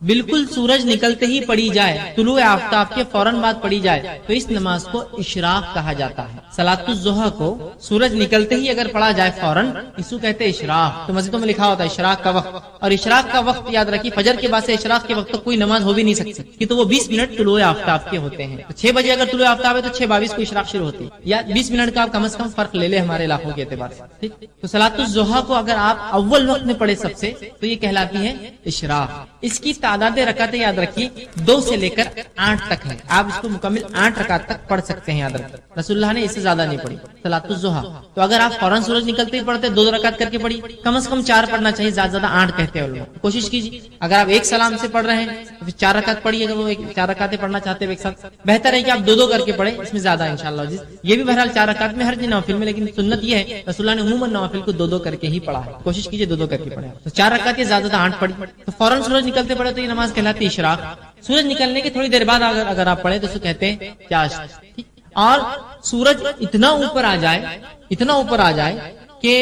بالکل سورج نکلتے ہی پڑھی جائے، طلوع آفتاب کے فوراً بعد پڑھی جائے تو اس نماز کو اشراق کہا جاتا ہے۔ صلاۃ الضحیٰ کو سورج نکلتے ہی اگر پڑھا جائے فوراً، اس کو کہتے ہیں اشراق۔ تو مسجدوں میں لکھا ہوتا ہے اشراق کا وقت، اور اشراق کا وقت یاد رکھیے فجر کے بعد سے اشراق کے وقت تک کوئی نماز ہو بھی نہیں سکتی، کہ تو وہ 20 منٹ طلوع آفتاب کے ہوتے ہیں۔ تو 6 بجے اگر طلوع آفتاب ہے تو 6:22 کو اشراق شروع ہوتی ہے، یا 20 منٹ کا آپ کم از کم فرق لے لے ہمارے علاقوں کے اعتبار سے، ٹھیک۔ تو صلاۃ الضحیٰ کو اگر آپ اول وقت میں پڑھے سب سے تو یہ کہلاتی ہے اشراق۔ اس کی تعداد رکعتیں یاد رکھیے 2 سے لے کر 8 تک ہے، آپ اس کو مکمل 8 رکعت تک پڑھ سکتے ہیں، یاد رکھیں رسول اللہ نے اس سے زیادہ نہیں پڑھی صلاۃ الضحیٰ۔ تو اگر آپ فوراً سورج نکلتے ہی پڑھتے 2 رکعت کر کے پڑھی، کم از کم 4 پڑھنا چاہیے، زیادہ زیادہ 8 کہتے ہیں لوگ، کوشش کیجیے۔ اگر آپ ایک سلام سے پڑھ رہے ہیں تو پھر 4 رکعت پڑھیے، اگر وہ 4 رکعتیں پڑھنا چاہتے ہیں ایک ساتھ، بہتر ہے کہ آپ 2 کر کے پڑھیں، اس میں زیادہ انشاءاللہ عزیز۔ یہ بھی بہرحال 4 رکعت میں ہر جن نوافل میں، لیکن سنت یہ ہے رسول اللہ نے عموماً نوافل کو 2 کر کے ہی پڑھا ہے، کوشش کیجیے 2 کر کے پڑھیں۔ تو 4 رکعت زیادہ زیادہ 8 پڑھی، تو فوراً سورج نکلتے پڑھے تو یہ نماز کہلاتی ہے اشراق۔ سورج نکلنے کے تھوڑی دیر بعد اگر آپ پڑھیں تو اسے کہتے ہیں چاشت، اور سورج اتنا اوپر آ جائے کہ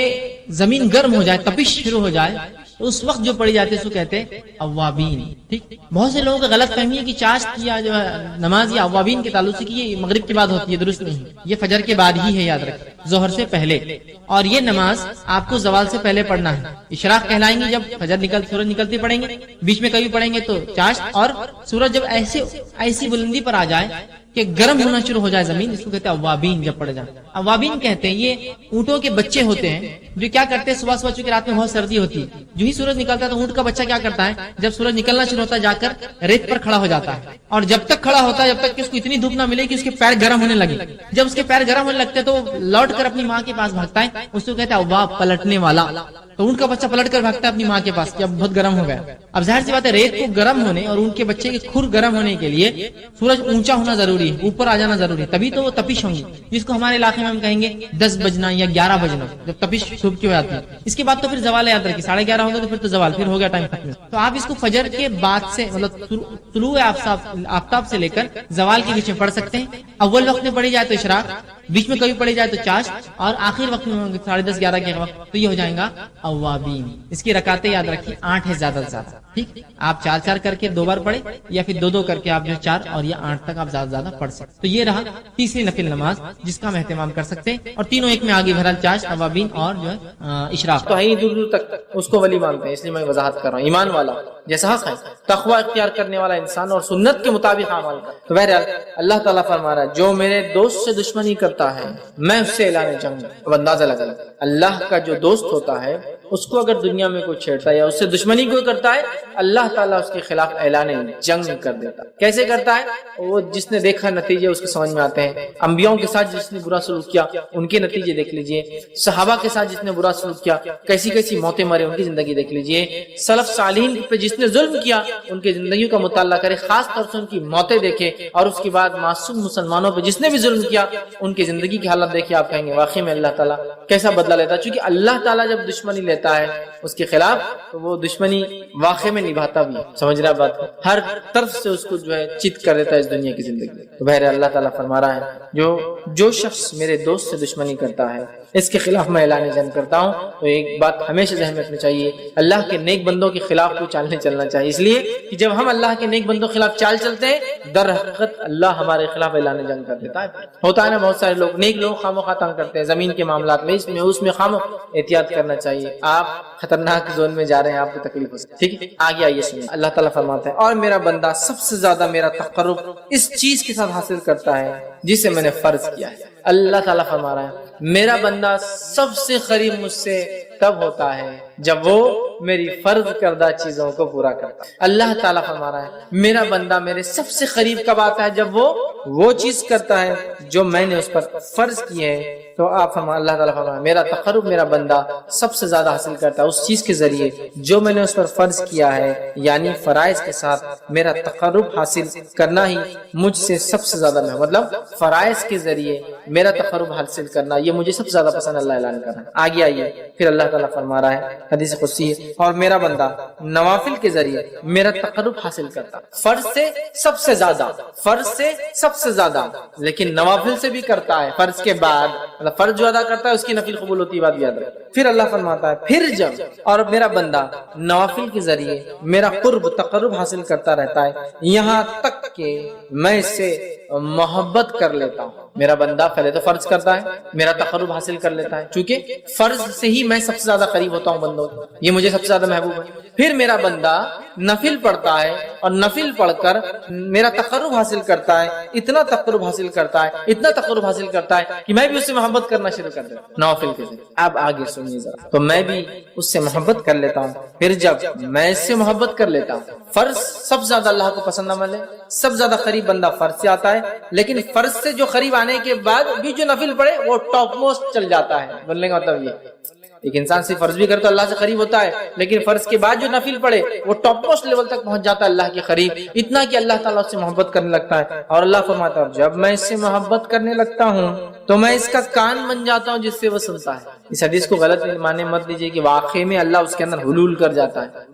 زمین گرم ہو جائے، تپش شروع ہو جائے، تو اس وقت جو پڑھی جاتی ہے اس کو کہتے ہیں اوابین، ٹھیک۔ بہت سے لوگوں کا غلط فہمی ہے کہ چاشت یا جو نماز یا اوابین کے تعلق سے کہ یہ مغرب کے بعد ہوتی ہے، درست نہیں، یہ فجر کے بعد ہی ہے، یاد رکھیں ظہر سے پہلے، اور یہ نماز آپ کو زوال سے پہلے پڑھنا ہے۔ اشراق کہلائیں گے جب سورج نکلتے پڑھیں گے، بیچ میں کبھی پڑھیں گے تو چاشت، اور سورج جب ایسی بلندی پر آ جائے کہ گرم ہونا شروع ہو جائے زمین، اس کو کہتے ہیں اوابین جب پڑھ جائے۔ اوابین کہتے ہیں یہ اونٹوں کے بچے ہوتے ہیں جو کیا کرتے ہیں، صبح چونکہ رات میں بہت سردی ہوتی ہے، جو ہی سورج نکلتا ہے تو اونٹ کا بچہ کیا کرتا ہے، جب سورج نکلنا شروع ہوتا ہے جا کر ریت پر کھڑا ہو جاتا ہے، اور جب تک کھڑا ہوتا ہے جب تک کہ اس کو اتنی دھوپ نہ ملے کہ اس کے پیر گرم ہونے لگے۔ جب اس کے پیر گرم ہونے لگتے ہیں تو لوٹ کر اپنی ماں کے پاس بھاگتا ہے، اس کو کہتے ہیں اواب، پلٹنے والا۔ تو اونٹ کا بچہ پلٹ کر بھاگتا ہے اپنی ماں کے پاس کہ اب بہت گرم ہو گیا۔ اب ظاہر سی بات ہے ریت کو گرم ہونے اور اونٹ کے بچے کے کھر گرم ہونے کے لیے سورج اونچا ہونا ضروری ہے، اوپر آ جانا ضروری ہے، تبھی تو وہ تپش ہوں گی، جس کو ہمارے علاقے میں ہم کہیں گے 10 بجنا یا 11 بجنا، جب تپش صبح کی ہو جاتی ہے۔ اس کے بعد تو پھر زوال یاد رکھیے 11:30 ہوگا تو پھر تو زوال، پھر ہو گیا ٹائم ختم۔ تو آپ اس کو فجر کے بعد سے مطلب طلوع آفتاب سے لے کر زوال کے بیچ میں پڑھ سکتے ہیں۔ اول وقت میں پڑھی جائے تو اشراق، بیچ میں کبھی پڑھی جائے تو چاشت، اور آخر وقت میں 10:30 11 کے وقت تو یہ ہو جائے گا اوابین۔ اس کی رکعتیں یاد رکھیے 8 ہے زیادہ سے زیادہ، ٹھیک۔ آپ 4 کر کے 2 بار پڑھے، یا پھر 2 کر کے آپ جو 4 اور یا 8 تک آپ زیادہ سے زیادہ پڑھ سکتے۔ تو یہ رہا تیسری نفل نماز جس کا ہم اہتمام کر سکتے ہیں، اور تینوں ایک میں آگے بہرحال چاشت، اوابین اور جو ہے اشراق۔ تو ہے دور دور تک اس کو ولی مانتے ہیں، اس لیے میں وضاحت کر رہا ہوں۔ ایمان والا جیسا حق ہے، تقوی اختیار کرنے والا انسان اور سنت کے مطابق عمل کرتا۔ تو بہرحال اللہ تعالیٰ فرما رہا ہے جو میرے دوست سے دشمنی کرتا ہے میں اس سے اعلان جنگ۔ اب اندازہ لگا اللہ کا جو دوست ہوتا ہے اس کو اگر دنیا میں کوئی چھیڑتا ہے یا اس سے دشمنی کوئی کرتا ہے، اللہ تعالیٰ اس کے خلاف اعلان جنگ کر دیتا ہے۔ کیسے کرتا ہے؟ وہ جس نے دیکھا نتیجے اس کے سمجھ میں آتے ہیں۔ انبیاءوں کے ساتھ جس نے برا سلوک کیا ان کے نتیجے دیکھ لیجئے، صحابہ کے ساتھ جس نے برا سلوک کیا کیسی کیسی موتیں مرے ان کی زندگی دیکھ لیجئے، سلف صالحین پہ جس نے ظلم کیا ان کی زندگیوں کا مطالعہ کرے، خاص طور سے ان کی موتیں دیکھے، اور اس کے بعد معصوم مسلمانوں پہ جس نے بھی ظلم کیا ان کی زندگی کی حالت دیکھے، آپ کہیں گے واقعی میں اللہ تعالیٰ کیسا بدلہ لیتا ہے۔ چونکہ اللہ تعالیٰ جب دشمنی لیتا ہے اس کے خلاف تو وہ دشمنی واقع میں نبھاتا بھی ہے، سمجھ رہا بات، ہر طرف سے اس کو جو ہے چت کر دیتا ہے اس دنیا کی زندگی۔ تو بہرحال اللہ تعالیٰ فرما رہا ہے جو شخص میرے دوست سے دشمنی کرتا ہے اس کے خلاف میں اعلان جنگ کرتا ہوں۔ تو ایک بات ہمیشہ ذہن میں رکھنی چاہیے، اللہ کے نیک بندوں کے خلاف کوئی چال نہیں چلنا چاہیے، اس لیے کہ جب ہم اللہ کے نیک بندوں کے خلاف چال چلتے ہیں در حقیقت اللہ ہمارے خلاف اعلان جنگ کر دیتا ہے۔ ہوتا ہے نا بہت سارے لوگ نیک لوگ خامخواہ تنگ کرتے ہیں زمین کے معاملات میں، اس میں خامخواہ احتیاط کرنا چاہیے۔ آپ خطرناک زون میں جا رہے ہیں، آپ کو تکلیف ہو سکتی ہے، ٹھیک ہے۔ آگے آئیے سنیں، اللہ تعالیٰ فرماتا ہے اور میرا بندہ سب سے زیادہ میرا تقرب اس چیز کے ساتھ حاصل کرتا ہے جسے میں نے فرض کیا ہے۔ اللہ تعالیٰ فرما رہا ہے میرا بندہ سب سے قریب مجھ سے تب ہوتا ہے جب وہ میری فرض کردہ چیزوں کو پورا کرتا ہے۔ اللہ تعالیٰ فرما رہا ہے میرا بندہ میرے سب سے قریب کب آتا ہے؟ جب وہ چیز کرتا ہے جو میں نے اس پر فرض کی ہے۔ تو آپ اللہ تعالیٰ فرمایا میرا تقرب میرا بندہ سب سے زیادہ حاصل کرتا ہے اس چیز کے ذریعے جو میں نے اس پر فرض کیا ہے، یعنی فرائض کے ساتھ میرا تقرب حاصل کرنا ہی مجھ سے سب سے زیادہ میں، مطلب فرائض کے ذریعے میرا تقرب حاصل کرنا یہ مجھے سب سے زیادہ پسند اللہ اعلان کر رہا ہے۔ آگے آئیے پھر اللہ تعالیٰ فرما رہا ہے حدیث قدسی اور میرا بندہ نوافل کے ذریعے میرا تقرب حاصل کرتا، فرض سے سب سے زیادہ، فرض سے سب سے زیادہ، لیکن نوافل سے بھی کرتا ہے فرض کے بعد، مطلب فرض جو ادا کرتا ہے اس کی نفل قبول ہوتی ہے، بات یاد رکھیں۔ پھر اللہ فرماتا ہے پھر جب اور میرا بندہ نوافل کے ذریعے میرا قرب تقرب حاصل کرتا رہتا ہے یہاں تک کہ میں اس سے محبت کر لیتا ہوں۔ میرا بندہ پہلے تو فرض کرتا ہے، میرا تقرب حاصل کر لیتا ہے، چونکہ فرض سے ہی میں سب سے زیادہ قریب ہوتا ہوں بندوں کو، یہ مجھے سب سے زیادہ محبوب ہے۔ پھر میرا بندہ نفل پڑھتا ہے اور نفل پڑھ کر میرا تقرب حاصل کرتا ہے، اتنا تقرب حاصل کرتا ہے، اتنا تقرب حاصل کرتا ہے کہ میں بھی اس سے محبت کرنا شروع کر دیتا ہوں نوافل کے ذریعے۔ اب آگے سنیے ذرا، تو میں بھی اس سے محبت کر لیتا ہوں۔ پھر جب میں اس سے محبت کر لیتا ہوں، فرض سب سے زیادہ اللہ کو پسند عمل ہے، سب سے زیادہ قریب بندہ فرض سے آتا ہے، لیکن فرض سے جو قریب آنے کے بعد بھی جو نفل پڑھے وہ ٹاپ موسٹ چل جاتا ہے۔ بولنے کا مطلب یہ ایک انسان صرف فرض بھی کرے تو اللہ سے قریب ہوتا ہے، لیکن فرض کے بعد جو نفل پڑھے وہ ٹاپ موسٹ لیول تک پہنچ جاتا ہے اللہ کے قریب، اتنا کہ اللہ تعالیٰ اس سے محبت کرنے لگتا ہے۔ اور اللہ فرماتا ہے جب میں اس سے محبت کرنے لگتا ہوں تو میں اس کا کان بن جاتا ہوں جس سے وہ سنتا ہے۔ اس حدیث کو غلط معنی مت لیجیے کہ واقعی میں اللہ اس کے اندر حلول کر جاتا ہے،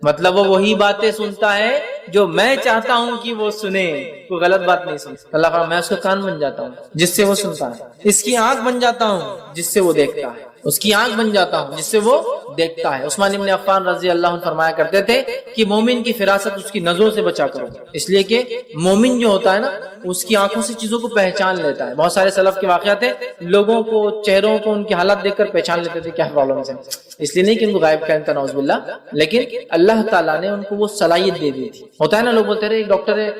مطلب وہ وہی باتیں سنتا ہے جو میں چاہتا ہوں کہ وہ سنے، کوئی غلط بات نہیں سنتا۔ اللہ فرماتا ہے میں اس کا کان بن جاتا ہوں جس سے وہ سنتا ہے، اس کی آنکھ بن جاتا ہوں جس سے وہ دیکھتا ہے، اس کی آنکھ بن جاتا ہوں جس سے وہ دیکھتا ہے۔ عثمان بن عفان رضی اللہ عنہ فرمایا کرتے تھے کہ مومن کی فراست اس کی نظروں سے بچا کرو، اس لیے کہ مومن جو ہوتا ہے نا اس کی آنکھوں سے چیزوں کو پہچان لیتا ہے۔ بہت سارے سلف کے واقعات ہیں، لوگوں کو چہروں کو ان کے حالات دیکھ کر پہچان لیتے تھے کیا پرابلمس ہیں، اس لیے نہیں کہ ان کو غائب کہتا نعوذ باللہ، لیکن اللہ تعالیٰ نے ان کو وہ صلاحیت دے دی تھی۔ ہوتا ہے نا لوگ بولتے رہے ایک ڈاکٹر ہے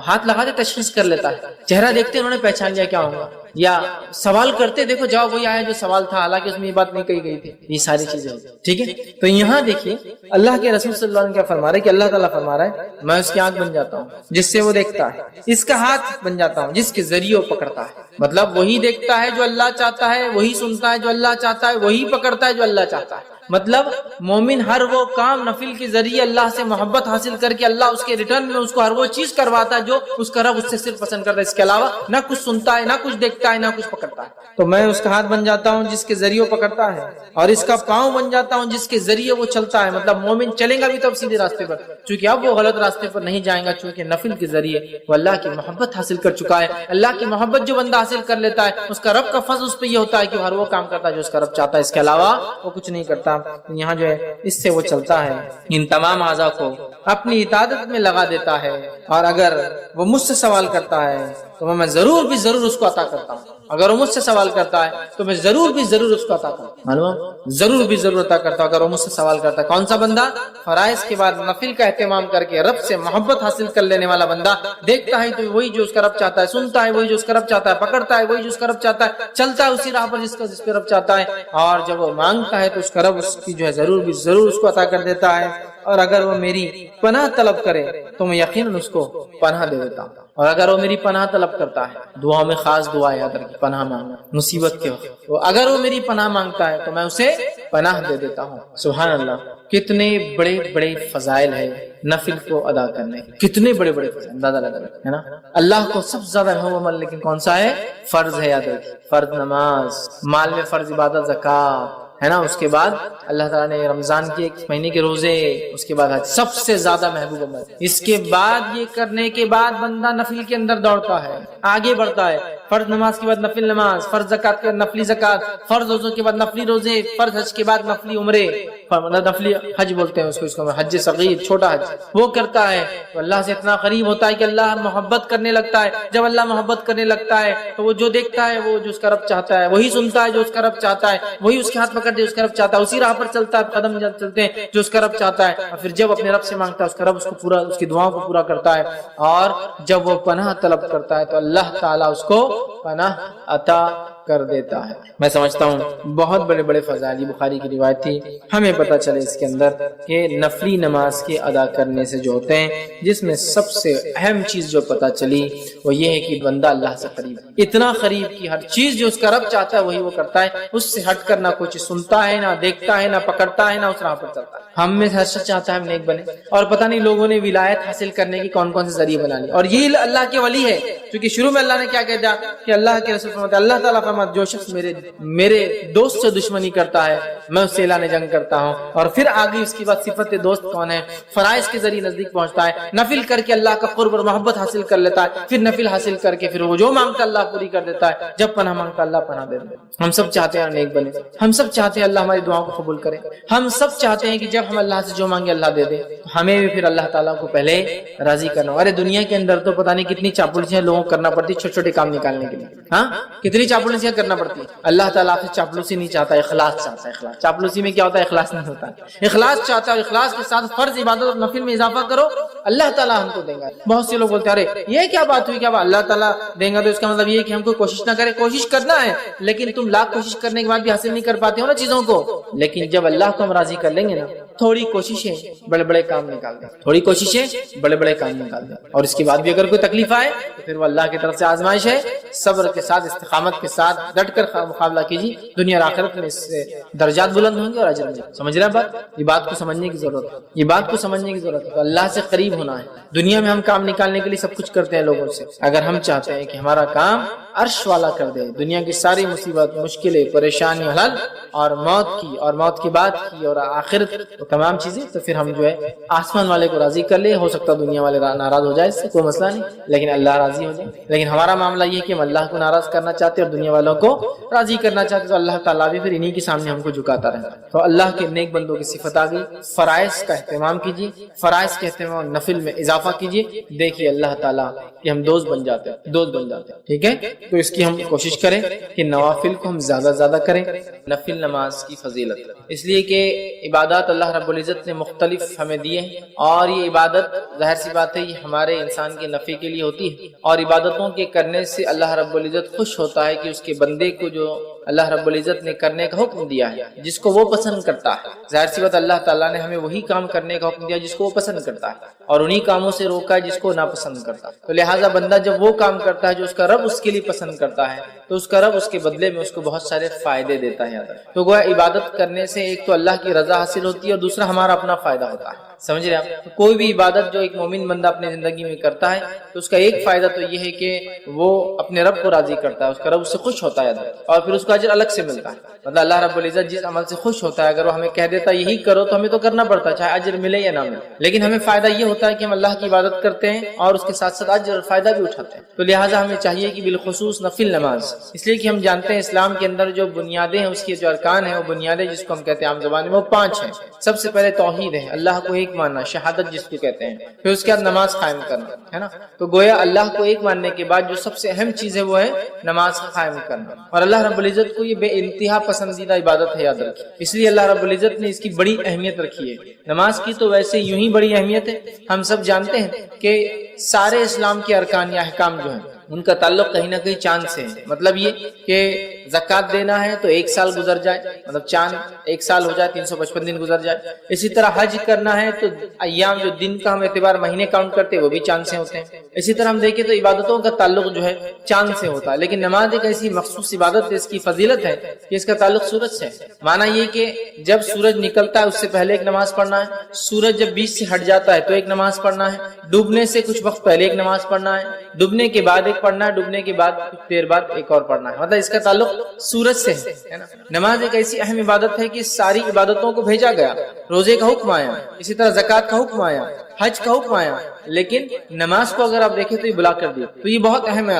ہاتھ لگا دے تشخیص کر لیتا ہے، چہرہ دیکھتے انہوں نے پہچان لیا کیا ہوگا، یا سوال کرتے دیکھو جواب وہی آیا جو سوال تھا حالانکہ اس میں یہ بات نہیں کہی گئی تھی، یہ ساری چیزیں ہوتی ہیں۔ ٹھیک ہے، تو یہاں دیکھیے اللہ کے رسول صلی اللہ علیہ وسلم کیا فرما رہے ہیں کہ اللہ تعالیٰ فرما رہا ہے میں اس کی آنکھ بن جاتا ہوں جس سے وہ دیکھتا ہے، اس کا ہاتھ بن جاتا ہوں جس کے ذریعے وہ پکڑتا ہے، مطلب وہی دیکھتا ہے جو اللہ چاہتا ہے، وہی سنتا ہے جو اللہ چاہتا ہے، وہی پکڑتا ہے جو اللہ چاہتا ہے۔ مطلب مومن ہر وہ کام نفل کے ذریعے اللہ سے محبت حاصل کر کے اللہ اس کے ریٹرن میں اس کو ہر وہ چیز کرواتا ہے جو اس کا رب اس سے صرف پسند کرتا ہے، اس کے علاوہ نہ کچھ سنتا ہے، نہ کچھ دیکھتا ہے، نہ کچھ پکڑتا ہے۔ تو میں اس کا ہاتھ بن جاتا ہوں جس کے ذریعے وہ پکڑتا ہے، اور اس کا پاؤں بن جاتا ہوں جس کے ذریعے وہ چلتا ہے، مطلب مومن چلے گا بھی تو سیدھے راستے پر، چونکہ اب وہ غلط راستے پر نہیں جائے گا، چونکہ نفل کے ذریعے وہ اللہ کی محبت حاصل کر چکا ہے۔ اللہ کی محبت جو بندہ حاصل کر لیتا ہے اس کا رب کا فضل اس پہ یہ ہوتا ہے کہ ہر وہ کام کرتا ہے جو اس کا رب چاہتا ہے، اس کے علاوہ وہ کچھ نہیں کرتا۔ یہاں جو ہے اس سے وہ چلتا ہے، ان تمام اعضاء کو اپنی اطاعت میں لگا دیتا ہے، اور اگر وہ مجھ سے سوال کرتا ہے تو میں ضرور بھی ضرور اس کو عطا کرتا ہوں، اگر وہ مجھ سے سوال کرتا ہے تو میں ضرور بھی ضرور اس کو عطا کرتا ہوں، معلوم ضرور بھی ضرور عطا کرتا ہوں اگر وہ مجھ سے سوال کرتا ہے۔ کون سا بندہ؟ فرائض کے بعد نفل کا اہتمام کر کے رب سے محبت حاصل کر لینے والا بندہ، دیکھتا ہے تو وہی جو اس کا رب چاہتا ہے، سنتا ہے وہی جو اس کا رب چاہتا ہے، پکڑتا ہے وہی جو اس کا رب چاہتا ہے، چلتا ہے اسی راہ پر جس پہ رب چاہتا ہے، اور جب وہ مانگتا ہے تو اس کا رب اس کی جو ہے ضرور بھی ضرور اس کو عطا کر دیتا ہے۔ اور اگر وہ میری پناہ طلب کرے تو میں یقیناً اس کو پناہ دے دیتا ہوں، اور اگر وہ میری پناہ طلب کرتا ہے، دعا میں خاص دعا یاد رکھیں، پناہ مانگنا مصیبت کے وقت، تو اگر وہ میری پناہ مانگتا ہے تو میں اسے پناہ دے دیتا ہوں۔ سبحان اللہ، کتنے بڑے بڑے فضائل ہے نفل کو ادا کرنے کے، کتنے بڑے بڑے فضائل، اندازہ لگا ہے نا۔ اللہ کو سب سے زیادہ محبوب عمل لیکن کون سا ہے؟ فرض ہے، یاد رکھیں، فرض نماز، مال میں فرض عبادت زکات ہے نا، اس کے بعد اللہ تعالیٰ نے رمضان کے ایک مہینے کے روزے، اس کے بعد حج، سب سے زیادہ محبوب عمل۔ اس کے بعد یہ کرنے کے بعد بندہ نفل کے اندر دوڑتا ہے، آگے بڑھتا ہے، فرض نماز کے بعد نفل نماز، فرض زکات کے بعد نفلی زکات، فرض روزوں کے بعد نفلی روزے، فرض حج کے بعد نفلی عمرے، نفلی حج بولتے ہیں اس کو حج صغیر، چھوٹا حج، وہ کرتا ہے تو اللہ سے اتنا قریب ہوتا ہے کہ اللہ محبت کرنے لگتا ہے۔ جب اللہ محبت کرنے لگتا ہے تو وہ جو دیکھتا ہے وہ جو اس کا رب چاہتا ہے، وہی سنتا ہے جو اس کا رب چاہتا ہے، وہی اس کے ہاتھ پکڑ دے اس کا رب چاہتا ہے، اسی راہ پر چلتا ہے، قدم چلتے ہیں جو اس کا رب چاہتا ہے، اور پھر جب اپنے رب سے مانگتا ہے اس کا رب اس کو پورا، اس کی دعاؤں کو پورا کرتا ہے، اور جب وہ پناہ طلب کرتا ہے تو اللہ تعالیٰ اس کو پناہ عطا کر دیتا ہے۔ میں سمجھتا ہوں بہت بڑے بڑے فضائل، بخاری کی روایت تھی، ہمیں پتہ چلے اس کے اندر کہ نفلی نماز کے ادا کرنے سے جو ہوتے ہیں، جس میں سب سے اہم چیز جو پتہ چلی وہ یہ ہے کہ بندہ اللہ سے قریب، اتنا قریب کہ ہر چیز جو اس کا رب چاہتا ہے وہی وہ کرتا ہے، اس سے ہٹ کر نہ کوئی چیز سنتا ہے، نہ دیکھتا ہے، نہ پکڑتا ہے، نہ اس راہ پر چلتا ہے۔ ہم میں ہر شخص چاہتا ہے ہم نیک بنے، اور پتہ نہیں لوگوں نے ولایت حاصل کرنے کی کون کون سے ذریعے بنا لیے، اور یہ اللہ کے ولی ہے، کیونکہ شروع میں اللہ نے کیا کہہ دیا کہ اللہ کے رسول فرماتے ہیں، اللہ تعالیٰ فرماتے جو شخص میرے دوست سے دشمنی کرتا ہے میں اس سے اعلان جنگ کرتا ہوں. اور پھر آگے اس کی بات صفت دوست کون ہے, فرائض کے ذریعے نزدیک پہنچتا ہے, نفل کر کے اللہ کا قرب اور محبت حاصل کر لیتا ہے, پھر نفل حاصل کر کے پھر وہ جو مانگتا اللہ پوری کر دیتا ہے, جب پناہ مانگتا اللہ پناہ دے دیتا ہے. ہم سب چاہتے ہیں نیک بنے, ہم سب چاہتے ہیں اللہ ہماری دعاؤں کو قبول کرے, ہم سب چاہتے ہیں کہ جب ہم اللہ سے جو مانگے اللہ دے دے. ہمیں بھی پھر اللہ تعالیٰ کو پہلے راضی کرنا. ارے دنیا کے اندر تو پتہ نہیں کتنی چاپلوسیاں لوگوں کو کرنا پڑتی چھوٹے چھوٹے کام نکالنے کے لیے. ہاں کتنی چاپلوسیاں کرنا پڑتی ہے. اللہ تعالیٰ آپ سے چاپلوسی نہیں چاہتا, اخلاص چاہتا ہے. اخلاص, چاپلوسی میں کیا ہوتا ہے, اخلاص نہیں ہوتا. اخلاص چاہتا ہے, اخلاص کے ساتھ فرض عبادت اور نفل میں اضافہ کرو, اللہ تعالیٰ ہم کو دے گا. بہت سے لوگ بولتے ہیں ارے یہ کیا بات ہوئی, کیا بات اللہ تعالیٰ دیں گا, تو اس کا مطلب یہ کہ ہم کو کوشش نہ کریں. کوشش کرنا ہے, لیکن تم لاکھ کوشش کرنے کے بعد بھی حاصل نہیں کر پاتے ہو نا چیزوں کو. لیکن جب اللہ کو ہم راضی کر لیں گے نا, تھوڑی کوششیں بڑے بڑے کام نکال دیں, تھوڑی کوششیں بڑے بڑے کام نکال دیں. اور اس کے بعد بھی اگر کوئی تکلیف آئے تو پھر وہ اللہ کی طرف سے آزمائش ہے. صبر کے ساتھ, استقامت کے ساتھ ڈٹ کر مقابلہ کیجیے. دنیا اور آخرت میں اس سے درجات بلند ہوں گے اور اجر ملے گا. سمجھ رہے ہیں بات؟ یہ بات کو سمجھنے کی ضرورت ہے, یہ بات کو سمجھنے کی ضرورت ہے. تو اللہ سے قریب ہونا ہے. دنیا میں ہم کام نکالنے کے لیے سب کچھ کرتے ہیں لوگوں سے. اگر ہم چاہتے ہیں کہ ہمارا کام عرش والا کر دے, دنیا کی ساری مصیبت, مشکلیں, پریشانی حل, اور موت کی اور موت کی بات کی اور آخرت وہ تمام چیزیں, تو پھر ہم جو ہے آسمان والے کو راضی کر لے. ہو سکتا ہے دنیا والے ناراض ہو جائے, اس سے کوئی مسئلہ نہیں, لیکن اللہ راضی ہو جائے. لیکن ہمارا معاملہ یہ کہ ہم اللہ کو ناراض کرنا چاہتے اور دنیا والوں کو راضی کرنا چاہتے, تو اللہ تعالیٰ بھی پھر انہی کے سامنے ہم کو جھکاتا رہتا. تو اللہ کے نیک بندوں کی صفت آ گئی. فرائض کا اہتمام کیجیے, فرائض کے اہتمام نفل میں اضافہ کیجیے. دیکھیے اللہ تعالیٰ کہ ہم دوست بن جاتے ہیں, دوست بن جاتے ہیں. ٹھیک ہے, تو اس کی ہم کوشش کریں کہ نوافل کو ہم زیادہ زیادہ کریں. نفل نماز کی فضیلت, اس لیے کہ عبادات اللہ رب العزت نے مختلف ہمیں دیے ہیں, اور یہ عبادت ظاہر سی بات ہے یہ ہمارے انسان کے نفع کے لیے ہوتی ہے. اور عبادتوں کے کرنے سے اللہ رب العزت خوش ہوتا ہے کہ اس کے بندے کو جو اللہ رب العزت نے کرنے کا حکم دیا ہے جس کو وہ پسند کرتا ہے. ظاہر سی بات اللہ تعالیٰ نے ہمیں وہی کام کرنے کا حکم دیا جس کو وہ پسند کرتا ہے, اور انہی کاموں سے روکا ہے جس کو ناپسند کرتا ہے. تو لہٰذا بندہ جب وہ کام کرتا ہے جو اس کا رب اس کے لیے پسند کرتا ہے, تو اس کا رب اس کے بدلے میں اس کو بہت سارے فائدے دیتا ہے. تو گویا عبادت کرنے سے ایک تو اللہ کی رضا حاصل ہوتی ہے, اور دوسرا ہمارا اپنا فائدہ ہوتا ہے. سمجھ رہے آپ؟ کوئی بھی عبادت جو ایک مومن بندہ اپنی زندگی میں کرتا ہے تو اس کا ایک فائدہ تو یہ ہے کہ وہ اپنے رب کو راضی کرتا ہے, اس کا رب اس سے خوش ہوتا ہے, اور پھر اس کو اجر الگ سے ملتا ہے. مطلب اللہ رب العزت جس عمل سے خوش ہوتا ہے, اگر وہ ہمیں کہہ دیتا ہے یہی کرو, تو ہمیں تو کرنا پڑتا ہے چاہے اجر ملے یا نہ ملے. لیکن ہمیں فائدہ یہ ہوتا ہے کہ ہم اللہ کی عبادت کرتے ہیں اور اس کے ساتھ ساتھ اجر اور فائدہ بھی اٹھاتے ہیں. تو لہٰذا ہمیں چاہیے کہ بالخصوص نفل نماز, اس لیے کہ ہم جانتے ہیں اسلام کے اندر جو بنیادیں ہیں, اس کے جو ارکان ہیں, وہ بنیادیں جس کو ہم کہتے ہیں عام زبان میں, وہ 5 ہیں. سب سے پہلے توحید ہے, اللہ کو ایک ماننا, شہادت جس کو کہتے ہیں. پھر اس کے بعد نماز قائم کرنا ہے نا. تو گویا اللہ کو ایک ماننے کے بعد جو سب سے اہم چیز ہے وہ ہے نماز قائم کرنا, اور اللہ رب العزت کو یہ بے انتہا پسندیدہ عبادت ہے, یاد رکھیے. اس لیے اللہ رب العزت نے اس کی بڑی اہمیت رکھی ہے. نماز کی تو ویسے یوں ہی بڑی اہمیت ہے, ہم سب جانتے ہیں کہ سارے اسلام کے ارکان یا احکام جو ہیں ان کا تعلق کہیں نہ کہیں چاند سے ہے. مطلب یہ کہ زکوٰۃ دینا ہے تو 1 سال گزر جائے, مطلب چاند 1 سال ہو جائے, 355 دن گزر جائے. اسی طرح حج کرنا ہے تو ایام جو دن کا ہم اعتبار مہینے کاؤنٹ کرتے ہیں وہ بھی چاند سے ہوتے ہیں. اسی طرح ہم دیکھیں تو عبادتوں کا تعلق جو ہے چاند سے ہوتا ہے. لیکن نماز ایک ایسی مخصوص عبادت ہے, اس کی فضیلت ہے کہ اس کا تعلق سورج سے ہے. معنی یہ کہ جب سورج نکلتا ہے اس سے پہلے ایک نماز پڑھنا ہے, سورج جب بیچ سے ہٹ جاتا ہے تو ایک نماز پڑھنا ہے, ڈوبنے سے کچھ وقت پہلے ایک نماز پڑھنا ہے, ڈوبنے کے بعد ایک پڑھنا ہے, ڈوبنے کے بعد کچھ دیر بعد ایک اور پڑھنا ہے. مطلب اس کا تعلق سورج سے ہے نا. نماز ایک ایسی اہم عبادت ہے کہ ساری عبادتوں کو بھیجا گیا. روزے کا حکم آیا, اسی طرح زکوٰۃ کا حکم آیا, حج کا حکم آیا, لیکن نماز کو اگر آپ دیکھیں تو یہ بلا کر دی. تو یہ بہت اہم ہے.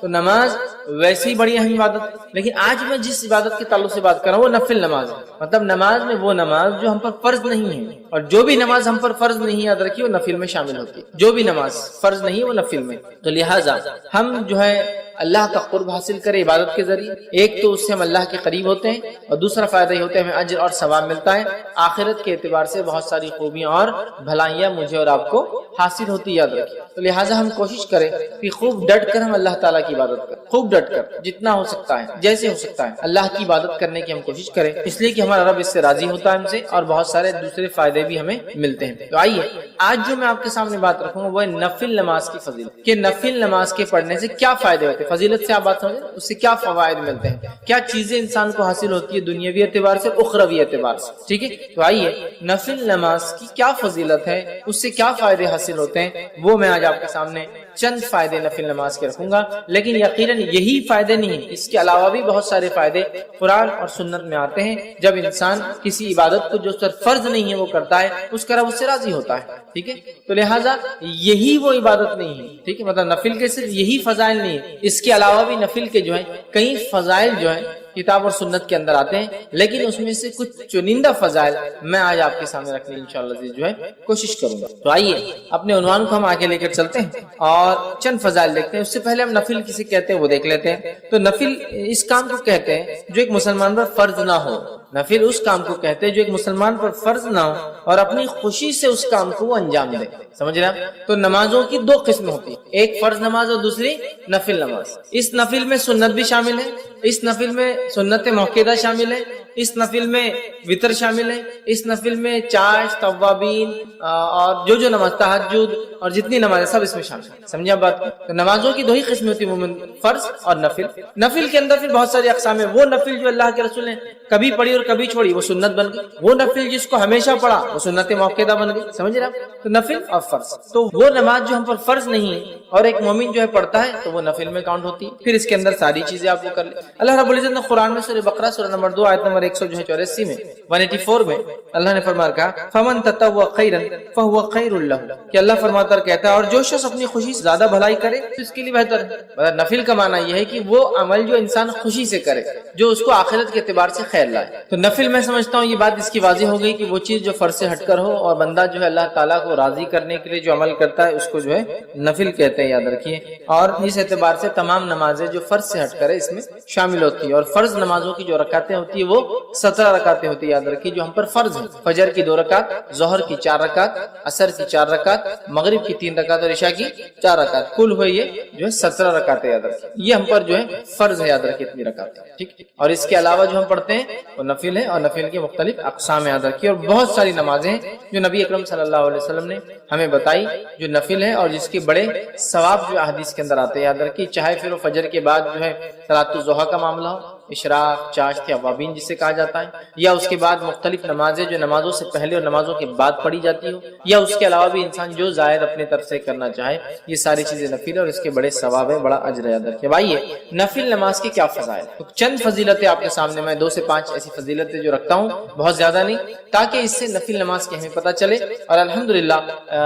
تو نماز ویسے ہی بڑی اہم عبادت, لیکن آج میں جس عبادت کے تعلق سے بات کر رہا ہوں وہ نفل نماز ہے. مطلب نماز میں وہ نماز جو ہم پر فرض نہیں ہے, اور جو بھی نماز ہم پر فرض نہیں, یاد رکھیے, وہ نفل میں شامل ہوتی ہے. جو بھی نماز فرض نہیں وہ نفل میں. تو لہٰذا ہم جو ہے اللہ کا قرب حاصل کرے عبادت کے ذریعے. ایک تو اس سے ہم اللہ کے قریب ہوتے ہیں, اور دوسرا فائدہ یہ ہوتا ہے ہمیں اجر اور ثواب ملتا ہے. آخرت کے اعتبار سے بہت ساری خوبیاں اور بھلائیاں مجھے اور آپ کو حاصل ہوتی, یاد رکھیے. تو لہٰذا ہم کوشش کریں کہ خوب ڈٹ کر ہم اللہ تعالیٰ کی عبادت کریں, خوب ڈٹ کر, جتنا ہو سکتا ہے, جیسے ہو سکتا ہے, اللہ کی عبادت کرنے کی ہم کوشش کریں, اس لیے کہ ہمارا رب اس سے راضی ہوتا ہے ہم سے, اور بہت سارے دوسرے فائدے بھی ہمیں ملتے ہیں. تو آئیے آج جو میں آپ کے سامنے بات رکھوں گا وہ ہے نفل نماز کی فضیلت, کہ نفل نماز کے پڑھنے سے کیا فائدے ہوتے ہیں. فضیلت سے آپ بات سمجھیں, اس سے کیا فوائد ملتے ہیں, کیا چیزیں انسان کو حاصل ہوتی ہے دنیاوی اعتبار سے, اخروی اعتبار سے. ٹھیک ہے, تو آئیے نفل نماز کی کیا فضیلت ہے, اس سے کیا فائدے حاصل ہوتے ہیں, وہ میں آج آپ کے سامنے چند فائدے نفل نماز کے رکھوں گا، لیکن یقیناً یہی فائدے نہیں ہیں، اس کے علاوہ بھی بہت سارے فائدے قرآن اور سنت میں آتے ہیں۔ جب انسان کسی عبادت کو جو اس پر فرض نہیں ہے وہ کرتا ہے، اس کا رب اس سے راضی ہوتا ہے، ٹھیک ہے؟ تو لہٰذا یہی وہ عبادت نہیں ہے، ٹھیک ہے؟ مطلب نفل کے صرف یہی فضائل نہیں ہے، اس کے علاوہ بھی نفل کے جو ہے کئی فضائل جو ہیں کتاب اور سنت کے اندر آتے ہیں، لیکن اس میں سے کچھ چنندہ فضائل میں آج آپ کے سامنے رکھنے کی انشاءاللہ جو ہے کوشش کروں گا۔ تو آئیے اپنے عنوان کو ہم آگے لے کر چلتے ہیں اور چند فضائل دیکھتے ہیں۔ اس سے پہلے ہم نفل کسے کہتے ہیں وہ دیکھ لیتے ہیں۔ تو نفل اس کام کو کہتے ہیں جو ایک مسلمان پر فرض نہ ہو، نفل اس کام کو کہتے ہیں جو ایک مسلمان پر فرض نہ ہو اور اپنی خوشی سے اس کام کو وہ انجام دے، سمجھ رہے ہیں؟ تو نمازوں کی دو قسمیں ہوتی ہیں، ایک فرض نماز اور دوسری نفل نماز۔ اس نفل میں سنت بھی شامل ہے، اس نفل میں سنت موقعہ شامل ہے، اس نفل میں وطر شامل ہے، اس نفل میں چاش، توابین اور جو نماز تہجد اور جتنی نمازیں سب اس میں شامل ہیں، سمجھا بات؟ تو نمازوں کی دو ہی قسمیں ہوتی ہیں، فرض اور نفل۔ نفل کے اندر پھر بہت ساری اقسام ہیں، وہ نفل جو اللہ کے رسول نے کبھی پڑھی اور کبھی چھوڑی وہ سنت بن گئی، وہ نفل جس کو ہمیشہ پڑھا وہ سنت موقعہ بن گئی، سمجھ رہے ہیں؟ تو نفل اور فرض، تو وہ نماز جو ہم پر فرض نہیں ہے اور ایک مومن جو ہے پڑھتا ہے تو وہ نفل میں کاؤنٹ ہوتی ہے۔ پھر اس کے اندر ساری چیزیں آپ کو کر لیں۔ اللہ رب العزت نے قرآن میں سورہ بقرہ سورہ نمبر 2 آیت نمبر 184 میں 184 میں اللہ نے فرمایا کہا فمن تطوع خیرا فهو خیر له، کہ اللہ فرماتا کہتا ہے اور جو شخص اپنی خوشی سے زیادہ بھلائی کرے تو اس کے لیے بہتر ہے۔ مطلب نفل کا معنی یہ ہے کہ وہ عمل جو انسان خوشی سے کرے جو اس کو آخرت کے اعتبار سے خیر لائے۔ تو نفل میں سمجھتا ہوں یہ بات اس کی واضح ہو گئی کہ وہ چیز جو فرض سے ہٹ کر ہو اور بندہ جو ہے اللہ تعالیٰ کو راضی کرنے کے لیے جو عمل کرتا ہے اس کو جو ہے نفل کہتے ہیں، یاد رکھیے۔ اور اس اعتبار سے تمام نمازیں جو فرض سے ہٹ کر ہے اس میں شامل ہوتی ہے، اور فرض نمازوں کی جو رکعتیں ہوتی ہے وہ 17 رکعتیں ہوتی ہے، یاد رکھیے، جو ہم پر فرض ہیں۔ فجر کی 2 رکعت، ظہر کی 4 رکعت، عصر کی 4 رکعت، مغرب کی 3 رکعت اور عشاء کی 4 رکعت، کل ہوئی یہ جو ہے 17 رکعتیں، یاد رکھیے۔ یہ ہم پر جو ہے فرض ہے، یاد رکھیے اتنی رکعتیں، ٹھیک۔ اور اس کے علاوہ جو ہم پڑھتے ہیں وہ نفل ہے، اور نفل کی مختلف اقسام یاد رکھیے، اور بہت ساری نمازیں ہیں جو نبی اکرم صلی اللہ علیہ وسلم نے ہمیں بتائی جو نفل ہے اور جس کے بڑے ثواب جو احادیث کے اندر آتے ہیں، یاد رکھیے۔ چاہے پھر وہ فجر کے بعد جو ہے صلاۃ الضحیٰ کا معاملہ ہو، اشراق، چاشت یا اوابین جسے کہا جاتا ہے، یا اس کے بعد مختلف نمازیں جو نمازوں سے پہلے اور نمازوں کے بعد پڑھی جاتی ہو، یا اس کے علاوہ بھی انسان جو زائد اپنے طرف سے کرنا چاہے، یہ ساری چیزیں نفل اور اس کے بڑے ثواب ہیں، بڑا اجر ہے، یاد رکھیے۔ بھائی نفل نماز کے کیا فضائل؟ تو چند فضیلتیں آپ کے سامنے، میں 2 سے 5 ایسی فضیلتیں جو رکھتا ہوں، بہت زیادہ نہیں، تاکہ اس سے نفل نماز کی ہمیں پتہ چلے۔ اور الحمدللہ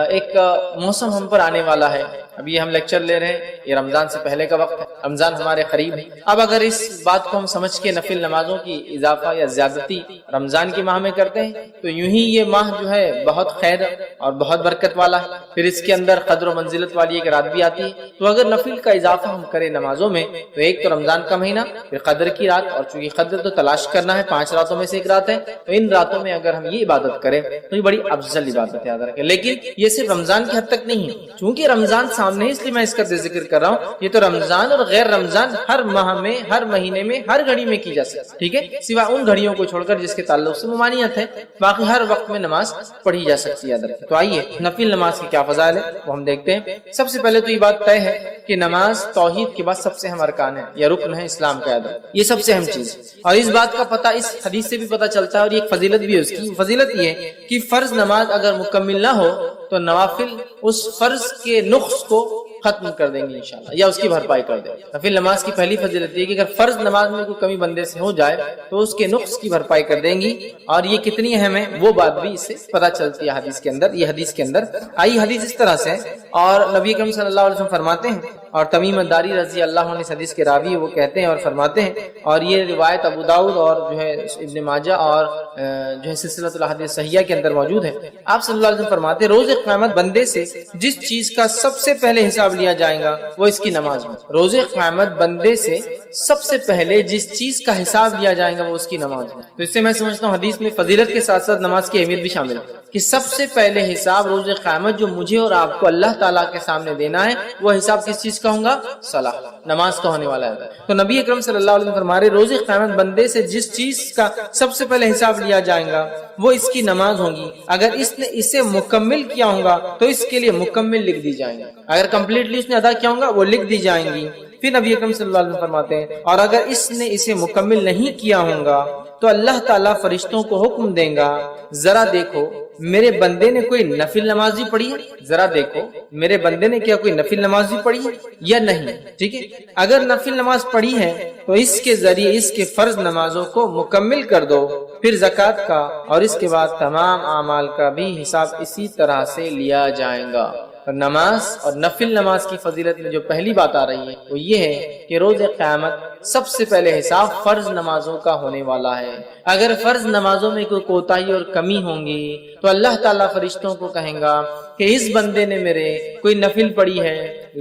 ایک موسم ہم پر آنے والا ہے، ابھی ہم لیکچر لے رہے ہیں، یہ رمضان سے پہلے کا وقت ہے، رمضان ہمارے قریب ہے۔ اب اگر اس بات کو ہم سمجھ کے نفل نمازوں کی اضافہ یا زیادتی رمضان کے ماہ میں کرتے ہیں تو یوں ہی یہ ماہ جو ہے بہت خیر اور بہت برکت والا ہے، پھر اس کے اندر قدر و منزلت والی ایک رات بھی آتی ہے۔ تو اگر نفل کا اضافہ ہم کریں نمازوں میں تو ایک تو رمضان کا مہینہ، پھر قدر کی رات، اور چونکہ قدر تو تلاش کرنا ہے، 5 راتوں میں سے ایک رات ہے، تو ان راتوں میں اگر ہم یہ عبادت کریں تو یہ بڑی افضل عبادت یاد رکھیں۔ لیکن یہ صرف رمضان کی حد تک نہیں ہے، چونکہ رمضان سامنے ہے اس لیے میں اس کا ذکر کر رہا ہوں، یہ تو رمضان اور غیر رمضان ہر ماہ میں، ہر مہینے میں، ہر گھڑی میں کی جا سکتی ہے، ٹھیک ہے، سوائے ان گھڑیوں کو چھوڑ کر جس کے تعلق سے ممانعت ہے، باقی ہر وقت میں نماز پڑھی جا سکتی ہے، یاد رکھیں۔ تو آئیے نفل نماز کی کیا فضائل ہے وہ ہم دیکھتے ہیں۔ سب سے پہلے تو یہ بات طے ہے کہ نماز توحید کے بعد سب سے اہم ارکان ہے یا رکن ہے اسلام کا، یاد رکھیں، یہ سب سے اہم چیز ہے، اور اس بات کا پتہ اس حدیث سے بھی پتہ چلتا ہے، اور یہ ایک فضیلت بھی ہے اس کی۔ فضیلت یہ ہے کہ فرض نماز اگر مکمل نہ ہو تو نوافل اس فرض کے نقص کو ختم کر دیں گے انشاءاللہ، یا اس کی بھرپائی کر دیں گے۔ نفل نماز کی پہلی فضیلت یہ کہ اگر فرض نماز میں کوئی کمی بندے سے ہو جائے تو اس کے نقص کی بھرپائی کر دیں گی، اور یہ کتنی اہم ہے وہ بات بھی اس سے پتہ چلتی ہے حدیث کے اندر۔ یہ حدیث کے اندر آئی حدیث اس طرح سے، اور نبی اکرم صلی اللہ علیہ وسلم فرماتے ہیں، اور تمیم الداری رضی اللہ عنہ اس حدیث کے راوی وہ کہتے ہیں اور فرماتے ہیں، اور یہ روایت ابو داؤد اور جو ہے ابن ماجہ اور جو ہے سلسلۃ الاحادیث صحیحہ کے اندر موجود ہے۔ آپ صلی اللہ علیہ وسلم فرماتے ہیں روز قیامت بندے سے جس چیز کا سب سے پہلے حساب لیا جائے گا وہ اس کی نماز ہے۔ روز قیامت بندے سے سب سے پہلے جس چیز کا حساب لیا جائے گا وہ اس کی نماز ہے۔ تو اس سے میں سمجھتا ہوں حدیث میں فضیلت کے ساتھ ساتھ نماز کی اہمیت بھی شامل ہے کہ سب سے پہلے حساب روز قیامت جو مجھے اور آپ کو اللہ تعالیٰ کے سامنے دینا ہے وہ حساب کس چیز کا ہوگا؟ صلاح، نماز کا ہونے والا ہے۔ تو نبی اکرم صلی اللہ علیہ وسلم فرما رہے روز قیامت بندے سے جس چیز کا سب سے پہلے حساب لیا جائے گا وہ اس کی نماز ہوگی، اگر اس نے اسے مکمل کیا ہوگا تو اس کے لیے مکمل لکھ دی جائیں گی، اگر کمپلیٹلی اس نے ادا کیا ہوگا وہ لکھ دی جائیں گی۔ پھر نبی اکرم صلی اللہ علیہ وسلم فرماتے ہیں اور اگر اس نے اسے مکمل نہیں کیا ہوگا تو اللہ تعالیٰ فرشتوں کو حکم دیں گا ذرا دیکھو میرے بندے نے کوئی نفل نماز بھی پڑھی ہے، ذرا دیکھو میرے بندے نے کیا کوئی نفل نماز بھی پڑھی ہے یا نہیں، ٹھیک ہے۔ اگر نفل نماز پڑھی ہے تو اس کے ذریعے اس کے فرض نمازوں کو مکمل کر دو، پھر زکوٰۃ کا اور اس کے بعد تمام اعمال کا بھی حساب اسی طرح سے لیا جائے گا۔ اور نماز اور نفل نماز کی فضیلت میں جو پہلی بات آ رہی ہے وہ یہ ہے کہ روز قیامت سب سے پہلے حساب فرض نمازوں کا ہونے والا ہے۔ اگر فرض نمازوں میں کوئی کوتاہی اور کمی ہوں گی تو اللہ تعالیٰ فرشتوں کو کہیں گا کہ اس بندے نے میرے کوئی نفل پڑھی ہے،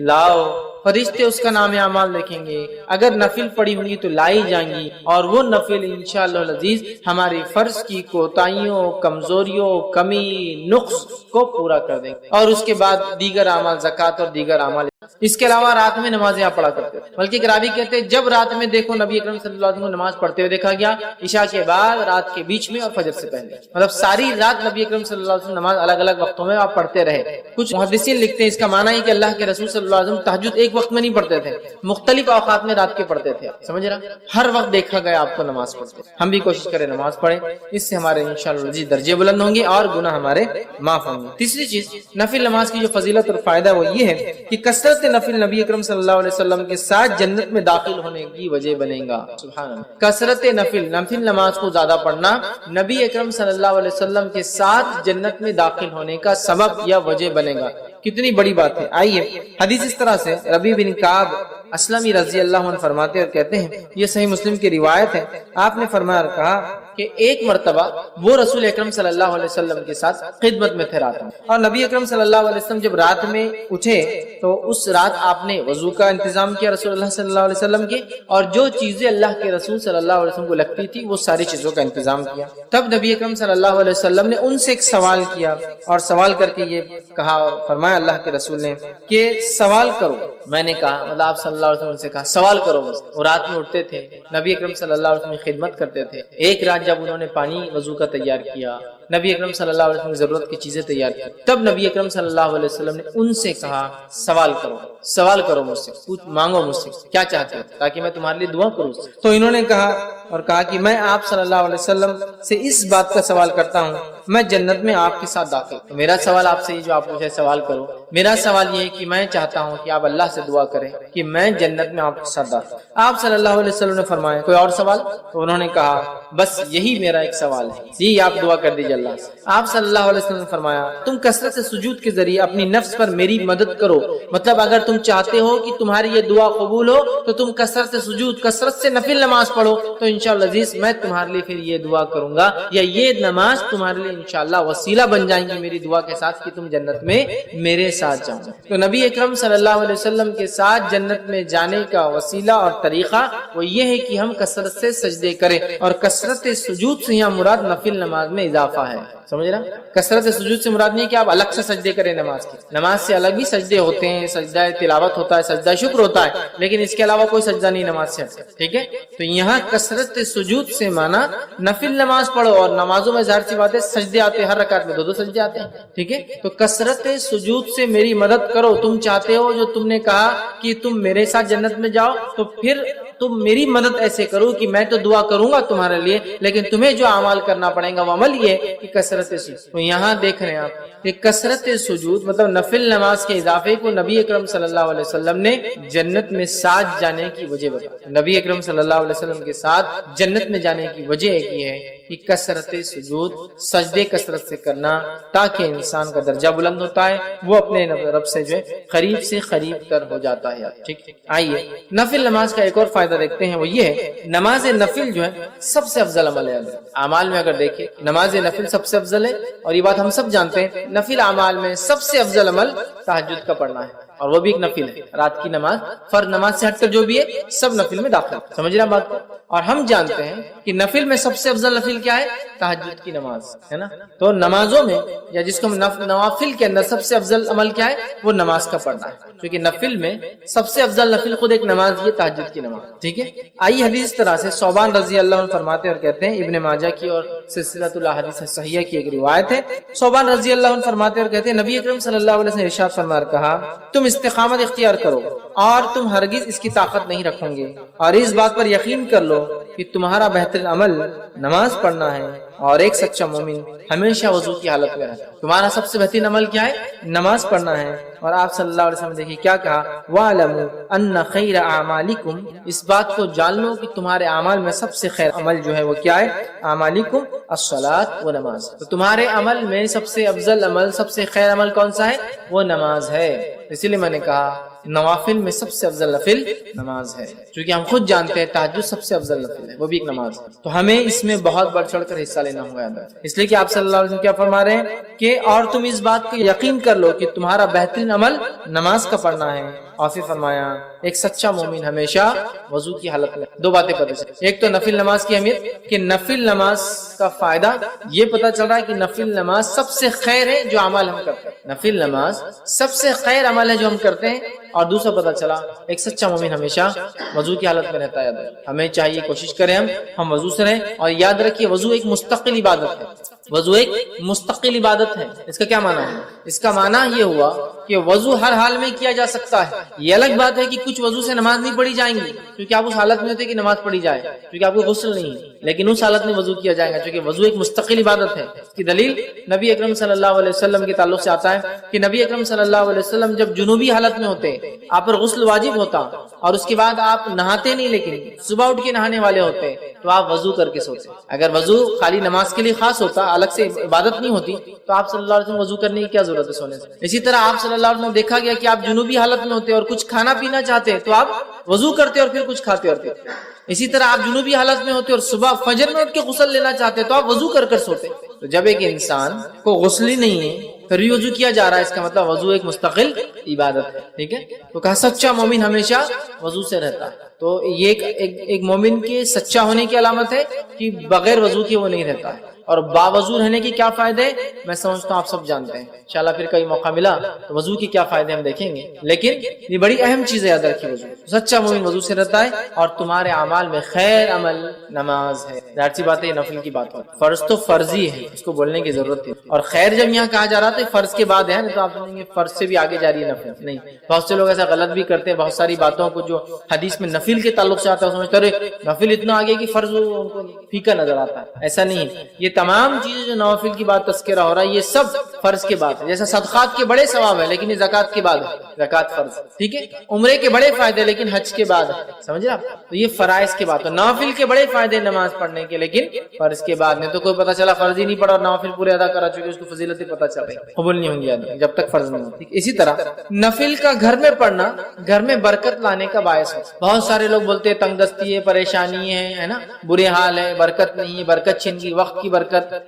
لاؤ۔ فرشتے اس کا نام اعمال دیکھیں گے، اگر نفل پڑھی ہوں گی تو لائی جائیں گی، اور وہ نفل انشاءاللہ العزیز ہماری فرض کی کوتاہیوں، کمزوریوں، کمی، نقص کو پورا کر دیں گے۔ اور اس کے بعد دیگر اعمال، زکوٰۃ اور دیگر اعمال۔ اس کے علاوہ رات میں نمازیں آپ پڑھا کرتے تھے، بلکہ ایک راوی کہتے ہیں جب رات میں دیکھو نبی اکرم صلی اللہ علیہ وسلم کو نماز پڑھتے ہوئے دیکھا گیا، عشاء کے بعد، رات کے بیچ میں اور فجر سے پہلے، مطلب ساری رات نبی اکرم صلی اللہ علیہ وسلم نماز الگ الگ وقتوں میں آپ پڑھتے رہے۔ کچھ محدثین لکھتے ہیں اس کا معنی ہے کہ اللہ کے رسول صلی اللہ علیہ وسلم تہجد ایک وقت میں نہیں پڑھتے تھے، مختلف اوقات میں رات کے پڑھتے تھے، سمجھ رہا؟ ہر وقت دیکھا گیا آپ کو نماز پڑھتے۔ ہم بھی کوشش کریں نماز پڑھیں، اس سے ہمارے انشاءاللہ درجے بلند ہوں گے اور گناہ ہمارے معاف ہوں گے۔ تیسری چیز نفل نماز کی جو فضیلت اور فائدہ وہ یہ ہے کہ کثرت نفل نبی اکرم صلی اللہ علیہ وسلم کے ساتھ جنت میں داخل ہونے کی وجہ بنے گا۔ سبحان اللہ، کثرت نفل نماز کو زیادہ پڑھنا نبی اکرم صلی اللہ علیہ وسلم کے ساتھ جنت میں داخل ہونے کا سبب یا وجہ بنے گا۔ کتنی بڑی بات ہے۔ آئیے حدیث اس طرح سے ربی بن کعب اسلمی رضی اللہ عنہ فرماتے اور کہتے ہیں، یہ صحیح مسلم کی روایت ہے، آپ نے فرمایا اور کہا کہ ایک مرتبہ وہ رسول اکرم صلی اللہ علیہ وسلم کے ساتھ خدمت میں تھے رات میں، اور نبی اکرم صلی اللہ علیہ وسلم جب رات میں اٹھے تو اس رات آپ نے وضو کا انتظام کیا رسول اللہ صلی اللہ علیہ وسلم کے، اور جو چیزیں اللہ کے رسول صلی اللہ علیہ وسلم کو لگتی تھی وہ ساری چیزوں کا انتظام کیا۔ تب نبی اکرم صلی اللہ علیہ وسلم نے ان سے ایک سوال کیا، اور سوال کر کے یہ کہا اور فرمایا اللہ کے رسول نے کہ سوال کرو۔ میں نے کہا، مطلب آپ صلی اللہ علیہ وسلم سے کہا سوال کرو مجھ سے۔ وہ رات میں اٹھتے تھے، نبی اکرم صلی اللہ علیہ وسلم کی خدمت کرتے تھے۔ ایک رات جب انہوں نے پانی وضو کا تیار کیا، نبی اکرم صلی اللہ علیہ وسلم کی ضرورت کی چیزیں تیار کی، تب نبی اکرم صلی اللہ علیہ وسلم نے ان سے کہا سوال کرو، سوال کرو مجھ سے، مانگو مجھ سے کیا چاہتے ہو تاکہ میں تمہارے لیے دعا کروں۔ تو انہوں نے کہا اور کہا کہ میں آپ صلی اللہ علیہ وسلم سے اس بات کا سوال کرتا ہوں، میں جنت میں آپ کے ساتھ داخل۔ تو میرا سوال آپ سے یہ جو آپ مجھے سوال کرو، میرا سوال یہ ہے کہ میں چاہتا ہوں کہ آپ اللہ سے دعا کریں کہ میں جنت میں آپ کے ساتھ داخل۔ آپ صلی اللہ علیہ وسلم نے فرمایا کوئی اور سوال؟ تو انہوں نے کہا بس یہی میرا ایک سوال ہے، یہی آپ دعا کر دیجیے اللہ سے۔ آپ صلی اللہ علیہ وسلم نے فرمایا تم کثرت سے سجود کے ذریعے اپنی نفس پر میری مدد کرو، مطلب اگر تم چاہتے ہو کہ تمہاری یہ دعا قبول ہو تو تم کثرت سے سجود، کثرت سے نفل نماز پڑھو، تو انشاءاللہ عزیز میں تمہارے لیے پھر یہ دعا کروں گا، یا یہ نماز تمہارے لیے انشاءاللہ وسیلہ بن جائیں گی میری دعا کے ساتھ کہ تم جنت میں میرے ساتھ جاؤ۔ تو نبی اکرم صلی اللہ علیہ وسلم کے ساتھ جنت میں جانے کا وسیلہ اور طریقہ وہ یہ ہے کہ ہم کثرت سے سجدے کریں، اور کثرت سجود سے یہاں مراد نفل نماز میں اضافہ ہے، سمجھ رہا؟ کثرت سجود سے مراد نہیں کہ آپ الگ سے سجدے کریں نماز کی، نماز سے الگ بھی سجدے ہوتے ہیں، سجدہ تلاوت ہوتا ہے، سجدہ شکر ہوتا ہے، لیکن اس کے علاوہ کوئی سجدہ نہیں نماز سے ہٹتا، ٹھیک ہے؟ تو یہاں کثرت سجود سے مانا نفل نماز پڑھو، اور نمازوں میں ظاہر سی بات ہے سجدے آتے ہیں، ہر رکعت میں 2 سجدے آتے ہیں، ٹھیک ہے؟ تو کثرت سجود سے میری مدد کرو، تم چاہتے ہو جو تم نے کہا کہ تم میرے ساتھ جنت میں جاؤ، تو پھر تم میری مدد ایسے کرو کہ میں تو دعا کروں گا تمہارے لیے، لیکن تمہیں جو اعمال کرنا پڑے گا وہ عمل یہ کہ کثرت سجود۔ تو یہاں دیکھ رہے ہیں آپ کہ کثرت سجود مطلب نفل نماز کے اضافے کو نبی اکرم صلی اللہ علیہ وسلم نے جنت میں ساتھ جانے کی وجہ بتائی۔ نبی اکرم صلی اللہ علیہ وسلم کے ساتھ جنت میں جانے کی وجہ ایک یہ ہے کہ کثرت سجود، سجدے کثرت سے کرنا، تاکہ انسان کا درجہ بلند ہوتا ہے، وہ اپنے رب سے جو ہے قریب سے قریب تر ہو جاتا ہے۔ ٹھیک، آئیے نفل نماز کا ایک اور فائدہ دیکھتے ہیں، وہ یہ ہے نماز نفل جو ہے سب سے افضل عمل ہے۔ اعمال میں اگر دیکھیں نماز نفل سب سے افضل ہے، اور یہ بات ہم سب جانتے ہیں، نفل اعمال میں سب سے افضل عمل تہجد کا پڑھنا ہے، اور وہ بھی ایک نفل ہے۔ رات کی نماز فرض نماز سے ہٹ کر جو بھی ہے سب نفل میں داخل، سمجھ رہا بات کو؟ اور ہم جانتے ہیں کہ نفل میں سب سے افضل نفل کیا ہے؟ تہجد کی نماز ہے نا۔ تو نمازوں میں یا جس کو نوافل کے اندر سب سے افضل عمل کیا ہے؟ وہ نماز کا پڑھنا ہے، کیونکہ نفل میں سب سے افضل نفل خود ایک نماز یہ تہجد کی نماز، ٹھیک ہے۔ آئیے حدیث اس طرح سے ثوبان رضی اللہ عنہ فرماتے اور کہتے ہیں، ابن ماجہ کی اور سلسلۃ الاحادیث صحیحہ کی ایک روایت ہے، ثوبان رضی اللہ عنہ فرماتے اور کہتے ہیں نبی اکرم صلی اللہ علیہ وسلم نے ارشاد فرمایا کہا تم استقامت اختیار کرو اور تم ہرگز اس کی طاقت نہیں رکھو گے، اور اس بات پر یقین کر لو کہ تمہارا بہترین عمل نماز پڑھنا ہے، اور ایک سچا مومن ہمیشہ وضو کی حالت میں رہتا ہے۔ تمہارا سب سے بہترین عمل کیا ہے؟ نماز پڑھنا ہے۔ اور آپ صلی اللہ علیہ وسلم نے دیکھیے کیا کہا، وَاعْلَمُوا أَنَّ خَيْرَ أَعْمَالِكُمْ، اس بات کو جان لو کہ تمہارے اعمال میں سب سے خیر عمل جو ہے وہ کیا ہے؟ اعمالکم الصلاۃ و نماز۔ تو تمہارے عمل میں سب سے افضل عمل، سب سے خیر عمل کون سا ہے؟ وہ نماز ہے۔ اسی لیے میں نے کہا نوافل میں سب سے افضل نفل نماز ہے، کیونکہ ہم خود جانتے ہیں تہجد سب سے افضل نفل ہے، وہ بھی ایک نماز ہے۔ تو ہمیں اس میں بہت بڑھ چڑھ کر حصہ لینا ہوگا، اس لیے کہ آپ صلی اللہ علیہ وسلم کیا فرما رہے ہیں کہ اور تم اس بات کو یقین کر لو کہ تمہارا بہترین عمل نماز کا پڑھنا ہے، اور پھر فرمایا ایک سچا مومن ہمیشہ وضو کی حالت میں۔ دو باتیں پتہ چلی، ایک تو نفل نماز کی اہمیت کہ نفل نماز کا فائدہ یہ پتہ چل رہا ہے کہ نفل نماز سب سے خیر ہے جو عمل ہم کرتے ہیں، نفل نماز سب سے خیر عمل ہے جو ہم کرتے ہیں۔ اور دوسرا پتہ چلا ایک سچا مومن ہمیشہ وضو کی حالت میں رہتا ہے۔ ہمیں چاہیے کوشش کریں ہم وضو سے رہیں، اور یاد رکھیے وضو ایک مستقل عبادت ہے، وضو ایک مستقل عبادت ہے۔ اس کا کیا معنی ہے؟ اس کا معنی یہ ہوا کہ وضو ہر حال میں کیا جا سکتا ہے۔ یہ الگ بات ہے کہ کچھ وضو سے نماز نہیں پڑھی جائیں گی کیونکہ آپ اس حالت میں ہوتے کہ نماز پڑھی جائے، کیونکہ آپ کو غسل نہیں ہے، لیکن اس حالت میں وضو کیا جائے گا کیونکہ وضو ایک مستقل عبادت ہے۔ اس کی دلیل نبی اکرم صلی اللہ علیہ وسلم کے تعلق سے آتا ہے کہ نبی اکرم صلی اللہ علیہ وسلم جب جنوبی حالت میں ہوتے آپ پر غسل واجب ہوتا، اور اس کے بعد آپ نہاتے نہیں، لیکن صبح اٹھ کے نہانے والے ہوتے تو آپ وضو کر کے سوتے۔ اگر وضو خالی نماز کے لیے خاص ہوتا، الگ سے عبادت نہیں ہوتی، تو آپ صلی اللہ علیہ وسلم وضو کرنے کی کیا ضرورت ہے سونے سے۔ اسی طرح آپ صلی اللہ علیہ وسلم دیکھا گیا کہ آپ جنوبی حالت میں ہوتے اور کچھ کھانا پینا چاہتے تو آپ وضو کرتے اور پھر کچھ کھاتے اور پیتے۔ اسی طرح آپ جنوبی حالت میں ہوتے اور صبح فجر میں اٹھ کے غسل لینا چاہتے تو آپ وضو کر سوتے۔ تو جب ایک انسان کو غسل ہی نہیں ہے پھر بھی وضو کیا جا رہا ہے، اس کا مطلب وضو ایک مستقل عبادت ہے، ٹھیک ہے۔ تو کہا سچا مومن ہمیشہ وضو سے رہتا ہے۔ تو یہ ایک مومن کے سچا ہونے کی علامت ہے کہ بغیر وضو کے وہ نہیں رہتا ہے۔ اور باوضو رہنے کے کیا فائدے میں سمجھتا ہوں آپ سب جانتے ہیں، انشاءاللہ پھر کئی موقع ملا تو وضو کے کیا فائدے ہم دیکھیں گے، لیکن یہ بڑی اہم چیز ہے، یاد رکھیے وضو۔ سچا مومن وضو سے رہتا ہے، اور تمہارے اعمال میں خیر عمل نماز ہے۔ ظاہر سی بات ہے یہ نفل کی بات ہے، فرض تو فرضی ہے، اس کو بولنے کی ضرورت ہے۔ اور خیر جب یہاں کہا جا رہا تھا فرض کے بعد ہے، تو آپ سمجھیں گے فرض سے بھی آگے جا رہی ہے نفل، نہیں۔ بہت سے لوگ ایسا غلط بھی کرتے ہیں، بہت ساری باتوں کو جو حدیث میں نفل کے تعلق سے آتا ہے سمجھتے ہیں نفل اتنا آگے کہ فرض ان کو پھیکا نظر آتا ہے، ایسا نہیں ہے۔ یہ تمام چیزیں جو نوافل کی بات تذکرہ ہو رہا ہے یہ سب فرض کے بعد ہے۔ جیسا صدقات کے بڑے ثواب ہے لیکن یہ زکات کے بعد ہے، زکات فرض، ٹھیک ہے۔ عمرے کے بڑے فائدے لیکن حج کے بعد ہے، سمجھ رہے آپ؟ تو یہ فرائض کے بعد ہے۔ نوافل کے بڑے فائدے نماز پڑھنے کے لیکن فرض کے بعد نہیں، تو کوئی پتہ چلا فرض ہی نہیں پڑھا اور نوافل پورے ادا کرا چکے، اس کو فضیلتیں پتہ چل رہی، قبول نہیں ہوں گی آدمی جب تک فرض نہیں ہوتی۔ اسی طرح نفل کا گھر میں پڑھنا گھر میں برکت لانے کا باعث ہے۔ بہت سارے لوگ بولتے ہیں تنگ دستی ہے، پریشانی ہے نا، برے حال ہے، برکت نہیں ہے، برکت چھن گئی، وقت کی برکت،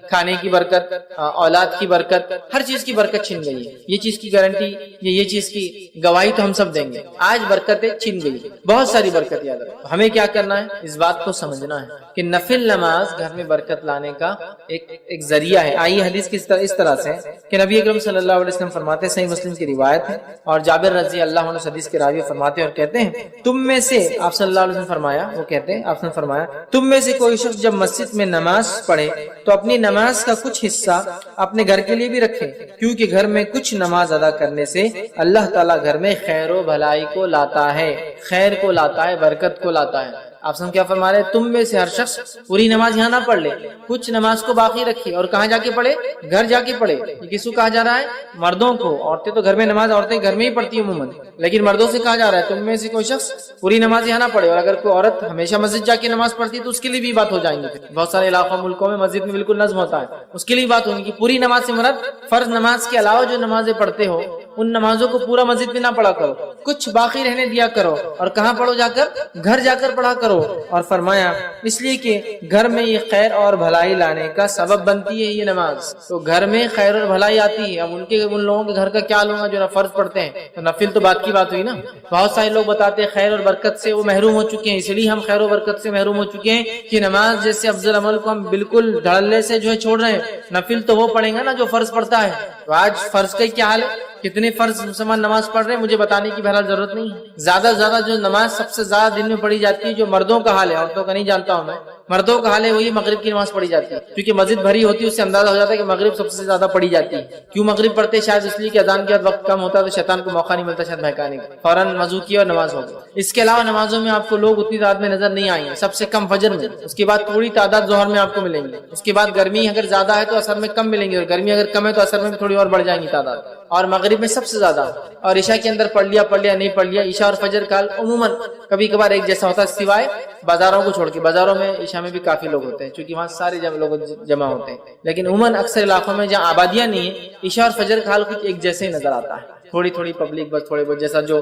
کھانے کی برکت، اولاد کی برکت، ہر چیز کی برکت چھن گئی ہے۔ یہ چیز کی گارنٹی، یہ چیز کی گواہی تو ہم سب دیں گے، آج برکتیں چھن گئی، بہت ساری برکت یاد رکھو۔ ہمیں کیا کرنا ہے؟ اس بات کو سمجھنا ہے کہ نفل نماز گھر میں برکت لانے کا ایک ذریعہ ہے۔ آئیے حدیث کی اس طرح سے کہ نبی اکرم صلی اللہ علیہ وسلم فرماتے ہیں، صحیح مسلم کی روایت ہے، اور جابر رضی اللہ عنہ حدیث کے راوی فرماتے ہیں اور کہتے ہیں تم میں سے، آپ صلی اللہ علیہ وسلم فرمایا، وہ کہتے ہیں آپ نے فرمایا تم میں سے کوئی شخص جب مسجد میں نماز پڑھے تو اپنی نماز کا کچھ حصہ اپنے گھر کے لیے بھی رکھے، کیونکہ گھر میں کچھ نماز ادا کرنے سے اللہ تعالیٰ گھر میں خیر و بھلائی کو لاتا ہے، خیر کو لاتا ہے، برکت کو لاتا ہے۔ آپ سن کیا فرما رہے ہیں؟ تم میں سے ہر شخص پوری نماز یہاں نہ پڑھ لے، کچھ نماز کو باقی رکھے، اور کہاں جا کے پڑھے؟ گھر جا کے پڑھے۔ یہ کس کو کہا جا رہا ہے؟ مردوں کو۔ عورتیں تو گھر میں نماز عورتیں گھر میں ہی پڑھتی ہیں عموماً، لیکن مردوں سے کہا جا رہا ہے تم میں سے کوئی شخص پوری نماز یہاں نہ پڑھے، اور اگر کوئی عورت ہمیشہ مسجد جا کے نماز پڑھتی ہے تو اس کے لیے بھی بات ہو جائیں گی۔ بہت سارے علاقوں ملکوں میں مسجد میں بالکل نظم ہوتا ہے، اس کے لیے بات ہوگی کہ پوری نماز سے مراد فرض نماز کے علاوہ جو نمازیں پڑھتے ہو ان نمازوں کو پورا مسجد میں نہ پڑھا کرو، کچھ باقی رہنے دیا کرو، اور کہاں پڑھو؟ جا کر گھر جا کر پڑھا کرو۔ اور فرمایا اس لیے کہ گھر میں یہ خیر اور بھلائی لانے کا سبب بنتی ہے یہ نماز، تو گھر میں خیر اور بھلائی آتی ہے۔ اب ان لوگوں کے گھر کا کیا لوں گا جو نہ فرض پڑھتے ہیں، تو نفل تو بات کی بات ہوئی نا۔ بہت سارے لوگ بتاتے ہیں خیر اور برکت سے وہ محروم ہو چکے ہیں، اس لیے ہم خیر و برکت سے محروم ہو چکے ہیں کہ نماز جیسے افضل عمل کو ہم بالکل دھڑلے سے جو ہے چھوڑ رہے ہیں، نفل تو وہ پڑھیں گا نا جو فرض پڑھتا ہے۔ تو آج فرض کا کیا حال ہے؟ کتنے فرض مسلمان نماز پڑھ رہے ہیں مجھے بتانے کی بہرحال ضرورت نہیں ہے۔ زیادہ سے زیادہ جو نماز سب سے زیادہ دن میں پڑھی جاتی ہے جو مردوں کا حال ہے، عورتوں کا نہیں جانتا ہوں میں، مردوں کا حال ہے وہی مغرب کی نماز پڑھی جاتی ہے، کیونکہ مسجد بھری ہوتی ہے، اس سے اندازہ ہو جاتا ہے کہ مغرب سب سے زیادہ پڑھی جاتی ہے۔ کیوں مغرب پڑھتے؟ شاید اس لیے کہ اذان کے بعد وقت کم ہوتا ہے تو شیطان کو موقع نہیں ملتا شاید بہکانے کا، فوراً وضو کیا اور نماز ہو گئی۔ اس کے علاوہ نمازوں میں آپ کو لوگ اتنی تعداد میں نظر نہیں آئیں گے، سب سے کم فجر میں، اس کے بعد تھوڑی تعداد ظہر میں آپ کو ملیں گے، اس کے بعد گرمی اگر زیادہ ہے تو اثر میں کم ملیں گے، اور گرمی اگر کم ہے تو اثر میں بھی تھوڑی اور بڑھ جائیں گی تعداد، اور مغرب میں سب سے زیادہ، اور عشاء کے اندر پڑھ لیا نہیں پڑھ لیا۔ عشاء اور فجر کا عموماً کبھی کبھار ایک جیسا ہوتا ہے سوائے بازاروں کو چھوڑ کے، بازاروں میں عشاء میں بھی کافی لوگ ہوتے ہیں چونکہ وہاں سارے لوگ جمع ہوتے ہیں، لیکن عموماً اکثر علاقوں میں جہاں آبادیاں نہیں ہیں عشاء اور فجر کا حال کچھ ایک جیسے ہی نظر آتا ہے، تھوڑی تھوڑی پبلک بس تھوڑے بہت، جیسا جو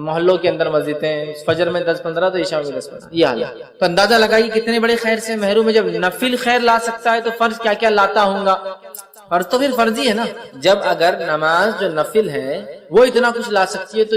محلوں کے اندر مسجدیں ہیں فجر میں 10-15 تو عشاء میں 10-15، یہ حال ہے۔ تو اندازہ لگائیے کتنے بڑے خیر سے محروم ہے۔ جب نفل خیر لا سکتا ہے تو فرض کیا کیا لاتا ہوں گا؟ فرض تو پھر فرض ہی ہے نا۔ جب اگر نماز جو نفل ہے وہ اتنا کچھ لا سکتی ہے تو